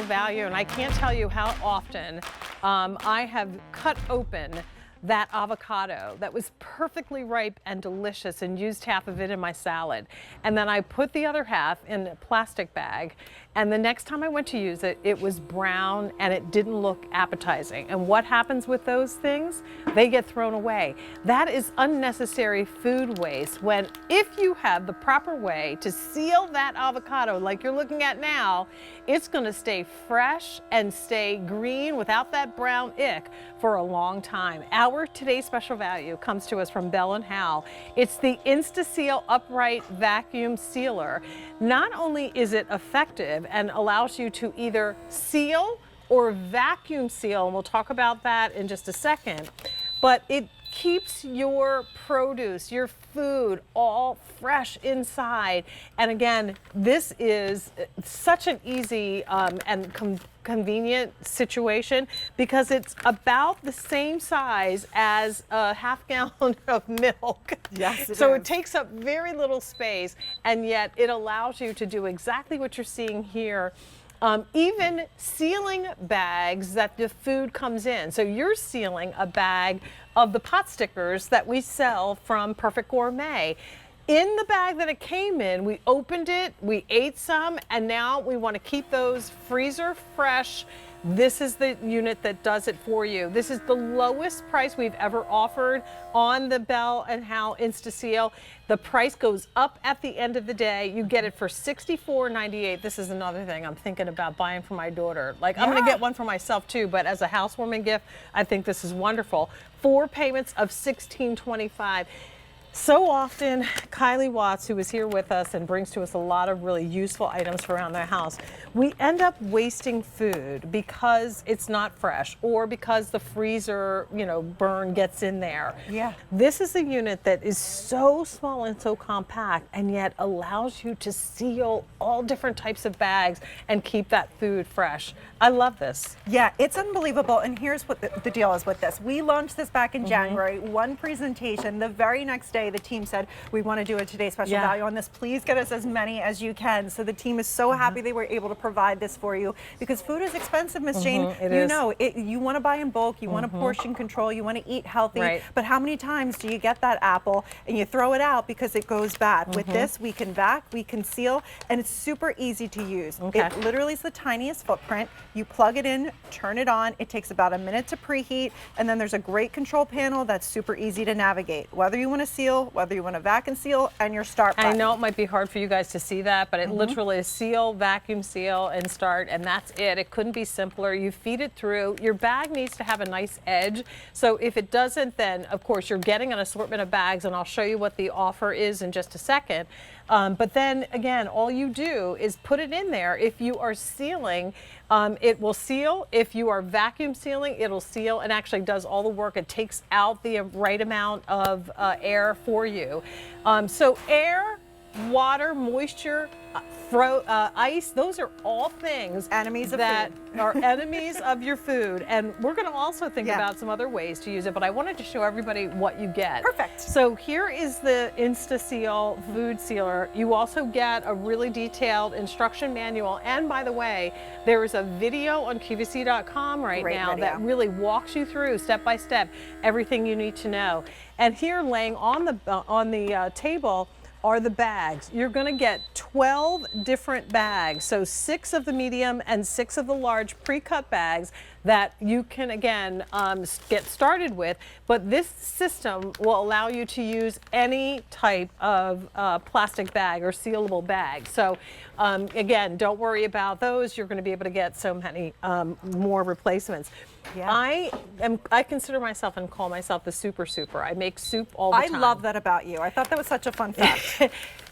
special value, and I can't tell you how often I have cut open that avocado that was perfectly ripe and delicious and used half of it in my salad. And then I put the other half in a plastic bag. And the next time I went to use it, it was brown and it didn't look appetizing. And what happens with those things? They get thrown away. That is unnecessary food waste when, if you have the proper way to seal that avocado like you're looking at now, it's gonna stay fresh and stay green without that brown ick for a long time. Our today's special value comes to us from Bell and Howell. It's the InstaSeal upright vacuum sealer. Not only is it effective and allows you to either seal or vacuum seal, and we'll talk about that in just a second, but it keeps your produce, your food, all fresh inside. And again, this is such an easy and convenient situation because it's about the same size as a half gallon of milk. Yes, so it takes up very little space, and yet it allows you to do exactly what you're seeing here. Even sealing bags that the food comes in. So you're sealing a bag of the pot stickers that we sell from Perfect Gourmet. In the bag that it came in, we opened it, we ate some, and now we want to keep those freezer fresh. This is the unit that does it for you. This is the lowest price we've ever offered on the Bell and Howell InstaSeal. The price goes up at the end of the day. You get it for $64.98. This is another thing I'm thinking about buying for my daughter. Like, I'm gonna get one for myself too, but as a housewarming gift, I think this is wonderful. 4 payments of $16.25. So often, Kylie Watts, who is here with us and brings to us a lot of really useful items for around the house, we end up wasting food because it's not fresh or because the freezer, burn gets in there. Yeah. This is a unit that is so small and so compact and yet allows you to seal all different types of bags and keep that food fresh. I love this. Yeah, it's unbelievable. And here's what the deal is with this. We launched this back in January, one presentation. The very next day, the team said, we want to do a today's special value on this. Please get us as many as you can. So the team is so happy they were able to provide this for you because food is expensive, Miss Jane. You want to buy in bulk, you want to portion control, you want to eat healthy. But how many times do you get that apple and you throw it out because it goes bad? With this, we can vac, we can seal, and it's super easy to use. It literally is the tiniest footprint. You plug it in, turn it on. It takes about a minute to preheat, and then there's a great control panel that's super easy to navigate. Whether you want to seal, whether you want to vacuum seal, and your start button. I know it might be hard for you guys to see that, but it literally is seal, vacuum seal, and start, and that's it. It couldn't be simpler. You feed it through. Your bag needs to have a nice edge, so if it doesn't, then of course you're getting an assortment of bags, and I'll show you what the offer is in just a second. But then again, all you do is put it in there. If you are sealing, it will seal. If you are vacuum sealing, it'll seal and actually does all the work. It takes out the right amount of air for you. So air, water, moisture, ice, those are all things enemies of that food. are enemies of your food. And we're going to also think about some other ways to use it, but I wanted to show everybody what you get. Perfect. So here is the InstaSeal food sealer. You also get a really detailed instruction manual. And by the way, there is a video on QVC.com right now that really walks you through step by step everything you need to know. And here laying on the table are the bags. You're going to get 12 different bags, so 6 of the medium and 6 of the large pre-cut bags that you can again get started with, but this system will allow you to use any type of plastic bag or sealable bag. So again, don't worry about those. You're going to be able to get so many more replacements. I consider myself and call myself the super. I make soup all the time. I love that about you. I thought that was such a fun fact.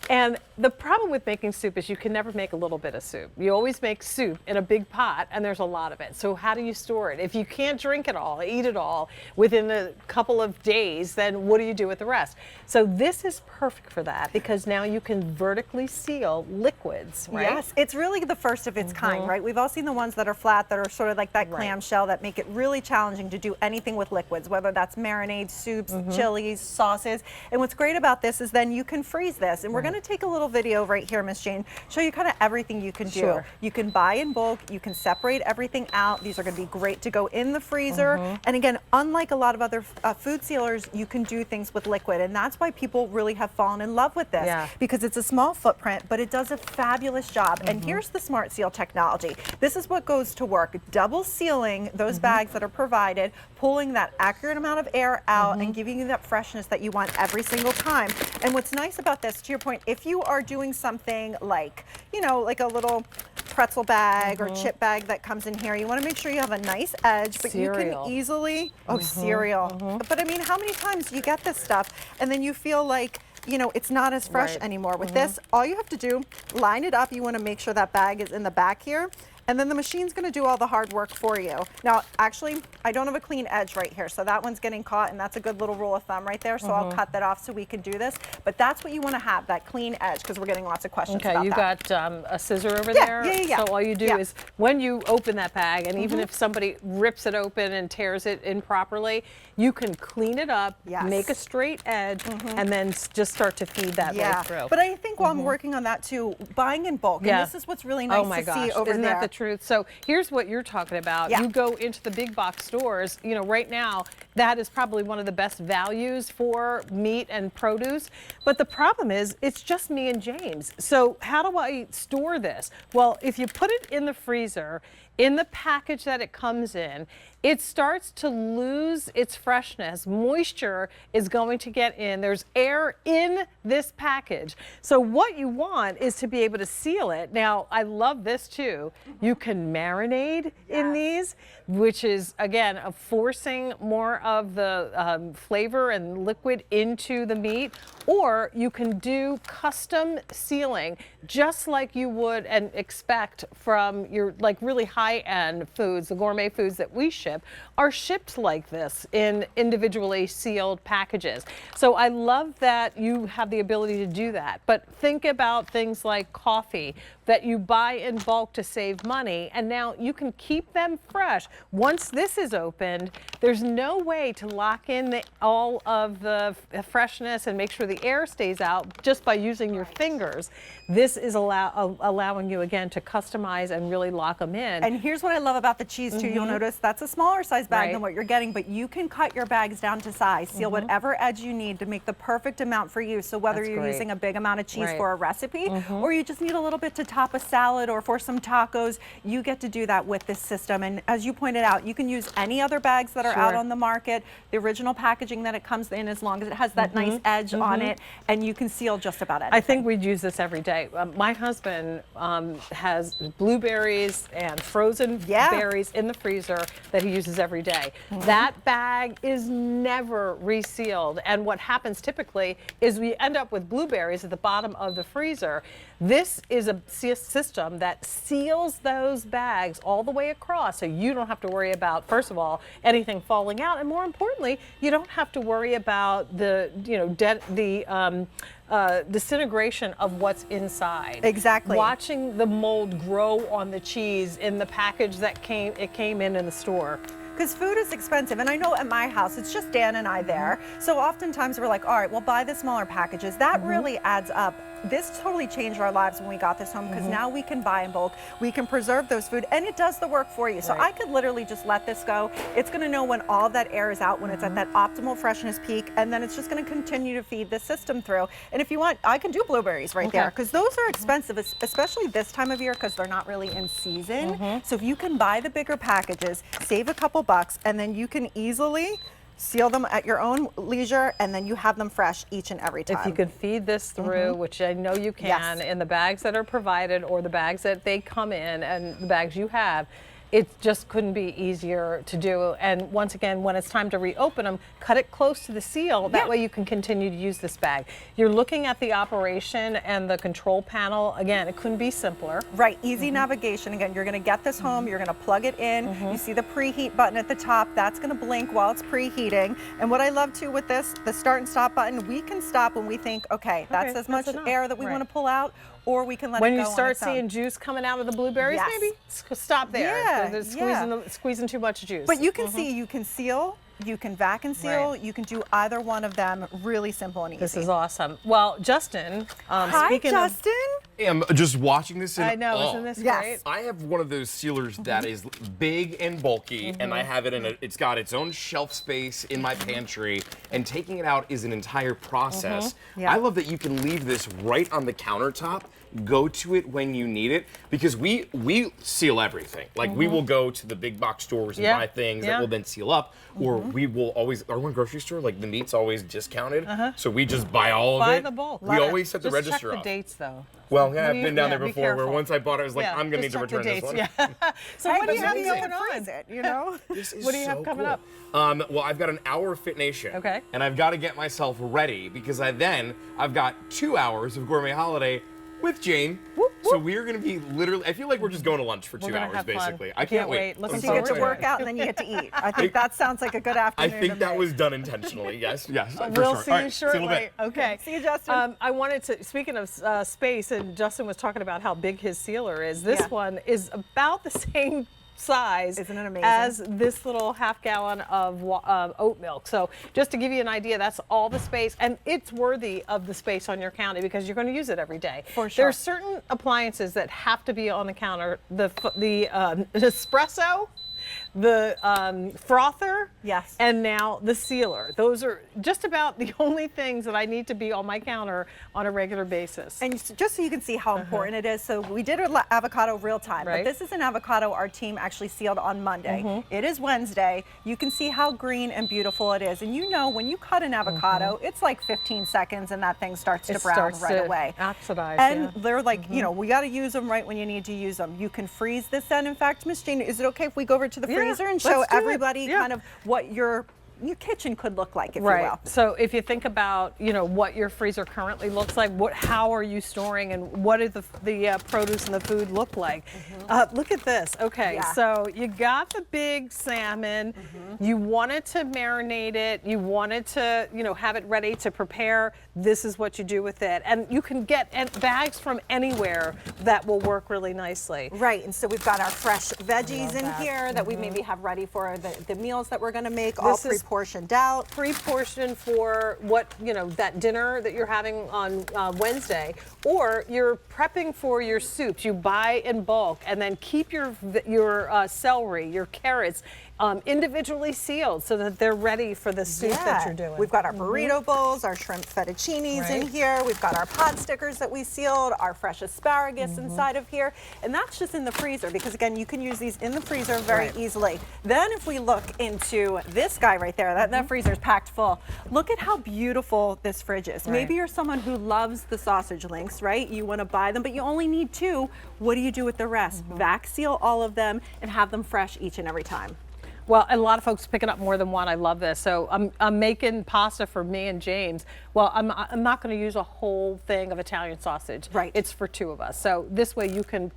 And the problem with making soup is you can never make a little bit of soup. You always make soup in a big pot and there's a lot of it. So how do you store it? If you can't drink it all, eat it all within a couple of days, then what do you do with the rest? So this is perfect for that because now you can vertically seal liquids, right? Yes, it's really the first of its kind, right? We've all seen the ones that are flat, that are sort of like that clamshell that make it really challenging to do anything with liquids, whether that's marinades, soups, chilies, sauces. And what's great about this is then you can freeze this. And we're going to to take a little video right here, Miss Jane, show you kind of everything you can do. Sure. You can buy in bulk, you can separate everything out. These are going to be great to go in the freezer. And again, unlike a lot of other food sealers, you can do things with liquid, and that's why people really have fallen in love with this, because it's a small footprint, but it does a fabulous job. And here's the Smart Seal technology. This is what goes to work, double sealing those bags that are provided, pulling that accurate amount of air out and giving you that freshness that you want every single time. And what's nice about this, to your point, if you are doing something like, you know, like a little pretzel bag or chip bag that comes in here, you want to make sure you have a nice edge, but you can easily, cereal. But I mean, how many times do you get this stuff and then you feel like, you know, it's not as fresh anymore? With this, all you have to do, line it up. You want to make sure that bag is in the back here. And then the machine's going to do all the hard work for you. Now, actually, I don't have a clean edge right here, so that one's getting caught, and that's a good little rule of thumb right there. So I'll cut that off so we can do this. But that's what you want to have, that clean edge, because we're getting lots of questions about that. Okay, you got a scissor over there? Yeah. So all you do is, when you open that bag, and even if somebody rips it open and tears it improperly, you can clean it up, make a straight edge, and then just start to feed that right through. But I think while I'm working on that too, buying in bulk, and this is what's really nice to see over Isn't there. that the truth? So here's what you're talking about. You go into the big box stores, you know, right now, that is probably one of the best values for meat and produce. But the problem is, it's just me and James. So how do I store this? Well, if you put it in the freezer, in the package that it comes in, it starts to lose its freshness. Moisture is going to get in. There's air in this package. So what you want is to be able to seal it. Now, I love this too. You can marinate in these, which is, again, forcing more of the flavor and liquid into the meat. Or you can do custom sealing, just like you would and expect from your like really high-end foods. The gourmet foods that we ship are shipped like this in individually sealed packages. So I love that you have the ability to do that. But think about things like coffee that you buy in bulk to save money, and now you can keep them fresh. Once this is opened, there's no way to lock in all of the freshness and make sure the air stays out just by using your fingers. This is allowing you, again, to customize and really lock them in. And here's what I love about the cheese too. You'll notice that's a smaller size bag than what you're getting, but you can cut your bags down to size, seal whatever edge you need to make the perfect amount for you. So whether you're using a big amount of cheese for a recipe, or you just need a little bit to top a salad or for some tacos, you get to do that with this system. And as you pointed out, you can use any other bags that are out on the market, the original packaging that it comes in, as long as it has that nice edge on it, and you can seal just about anything. I think we'd use this every day. My husband has blueberries and frozen berries in the freezer that he uses every day. That bag is never resealed, and what happens typically is we end up with blueberries at the bottom of the freezer. This is a system that seals those bags all the way across, so you don't have to worry about, first of all, anything falling out, and more importantly, you don't have to worry about the, you know, disintegration of what's inside. Exactly. Watching the mold grow on the cheese in the package that came in the store. Because food is expensive, and I know at my house it's just Dan and I there, so oftentimes we're like, all right, we'll buy the smaller packages. That really adds up. This totally changed our lives when we got this home, because now we can buy in bulk, we can preserve those food, and it does the work for you. So I could literally just let this go. It's going to know when all of that air is out, when it's at that optimal freshness peak, and then it's just going to continue to feed the system through. And if you want, I can do blueberries right there, because those are expensive, especially this time of year, because they're not really in season. So if you can buy the bigger packages, save a couple bucks, and then you can easily seal them at your own leisure, and then you have them fresh each and every time. If you could feed this through, which I know you can, in the bags that are provided or the bags that they come in and the bags you have, it just couldn't be easier to do. And once again, when it's time to reopen them, cut it close to the seal. That way you can continue to use this bag. You're looking at the operation and the control panel. Again, it couldn't be simpler. Right, easy navigation. Again, you're gonna get this home, you're gonna plug it in. You see the preheat button at the top. That's gonna blink while it's preheating. And what I love too with this, the start and stop button, we can stop when we think, okay, that's as much air that we wanna pull out, or we can let it go on its own. When you start seeing juice coming out of the blueberries, maybe stop there. They're squeezing too much juice. But you can see, you can seal, you can vacuum seal, you can do either one of them, really simple and easy. This is awesome. Well, Justin, Hi, speaking Justin. I'm just watching this in I know, awe. isn't this Yes. great? I have one of those sealers that is big and bulky, and I have it in it's got its own shelf space in my pantry, and taking it out is an entire process. Yeah. I love that you can leave this right on the countertop, go to it when you need it, because we seal everything. Like we will go to the big box stores and buy things that will then seal up, or we will always, our one grocery store, like the meat's always discounted, so we just buy all of it. Buy the bulk. We always set the Just register check up. the dates, though. Well, yeah, I've You- been down yeah, there be before where careful. once I bought it, I was like, I'm going to need to just check return the this one. dates, Yeah. So what do you have Maybe going can on? freeze it, you know? This is What do you have so coming cool. up? Well, I've got an hour of Fit Nation. Okay. And I've got to get myself ready because I've got 2 hours of Gourmet Holiday with Jane. Whoop, So we're going to be literally, I feel like we're just going to lunch for 2 gonna hours, have fun. basically. I I can't can't wait. wait. Looking I'm So you get so to work excited. out and then you get to eat. I think that sounds like a good I afternoon. think to that me. was done intentionally. Yes, yes. for We'll sure. see All you right, see you in a shortly. bit. Okay. See you, Justin. I wanted to, speaking of space, and Justin was talking about how big his sealer is. This Yeah. one is about the same size Isn't it amazing? as this little half gallon of oat milk. So just to give you an idea, that's all the space, and it's worthy of the space on your counter because you're going to use it every day. For sure. There's certain appliances that have to be on the counter. The espresso, the frother, Yes. and now the sealer. Those are just about the only things that I need to be on my counter on a regular basis. And just so you can see how important it is, so we did our avocado real time, Right. but this is an avocado our team actually sealed on Monday. It is Wednesday. You can see how green and beautiful it is. And you know, when you cut an avocado, it's like 15 seconds and that thing starts to It brown starts right to away. oxidize, And yeah. they're like, you know, we got to use them right when you need to use them. You can freeze this then. In fact, Miss Jane, is it okay if we go over to the Yeah, freezer and let's show do it. everybody Yeah. kind of what your kitchen could look like, if you Right. will? So if you think about, you know, what your freezer currently looks like, how are you storing, and what do the produce and the food look like? Look at this. Okay, Yeah. so you got the big salmon. You wanted to marinate it. You wanted to, you know, have it ready to prepare. This is what you do with it, and you can get bags from anywhere that will work really nicely. Right, and so we've got our fresh veggies in that. here that we maybe have ready for the meals that we're gonna make, all This is pre-portioned out. Pre-portion for what, you know, that dinner that you're having on Wednesday, or you're prepping for your soups. You buy in bulk and then keep your celery, your carrots individually sealed so that they're ready for the soup that you're doing. We've got our burrito bowls, our shrimp fettuccinis in Right. here. We've got our pot stickers that we sealed, our fresh asparagus inside of here. And that's just in the freezer because, again, you can use these in the freezer very Right. easily. Then if we look into this guy right there, that freezer's packed full. Look at how beautiful this fridge is. Right. Maybe you're someone who loves the sausage links, right? You want to buy them, but you only need 2. What do you do with the rest? Vac seal all of them and have them fresh each and every time. Well, and a lot of folks picking up more than one. I love this. So I'm making pasta for me and James. Well, I'm not going to use a whole thing of Italian sausage. Right. It's for 2 of us. So this way you can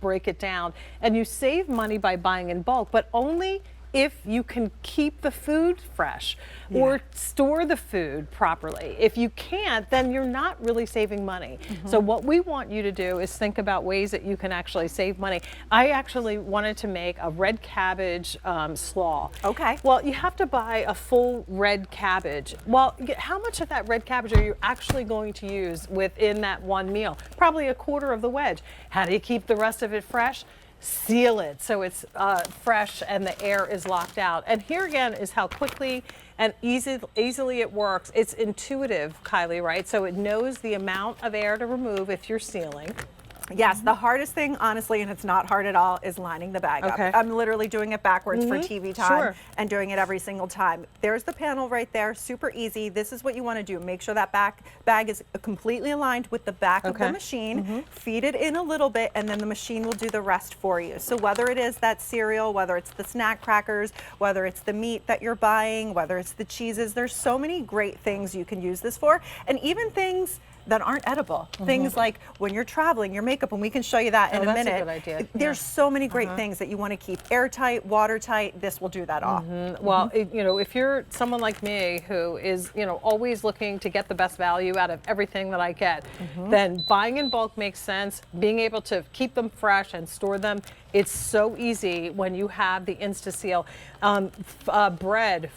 break it down, and you save money by buying in bulk, but only if you can keep the food fresh or store the food properly. If you can't, then you're not really saving money. So what we want you to do is think about ways that you can actually save money. I actually wanted to make a red cabbage slaw. Okay. Well, you have to buy a full red cabbage. Well, how much of that red cabbage are you actually going to use within that one meal? Probably a quarter of the wedge. How do you keep the rest of it fresh? Seal it so it's fresh and the air is locked out. And here again is how quickly and easily it works. It's intuitive, Kylie, right? So it knows the amount of air to remove if you're sealing. Yes, the hardest thing, honestly, and it's not hard at all, is lining the bag Okay. up. I'm literally doing it backwards for TV time Sure. and doing it every single time. There's the panel right there, super easy. This is what you want to do. Make sure that bag is completely aligned with the back of the Okay. machine. Feed it in a little bit, and then the machine will do the rest for you. So whether it is that cereal, whether it's the snack crackers, whether it's the meat that you're buying, whether it's the cheeses, there's so many great things you can use this for. And even things that aren't edible. Things like when you're traveling, your makeup, and we can show you that in a that's a minute. good idea. There's so many great things that you want to keep airtight, watertight. This will do that all. Well, you know, if you're someone like me who is, you know, always looking to get the best value out of everything that I get, then buying in bulk makes sense. Being able to keep them fresh and store them, it's so easy when you have the InstaSeal. Bread,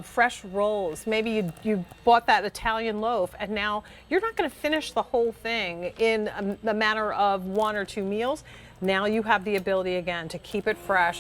fresh rolls. Maybe you bought that Italian loaf, and now you're not going to finish the whole thing in a matter of 1 or 2 meals. Now you have the ability again to keep it fresh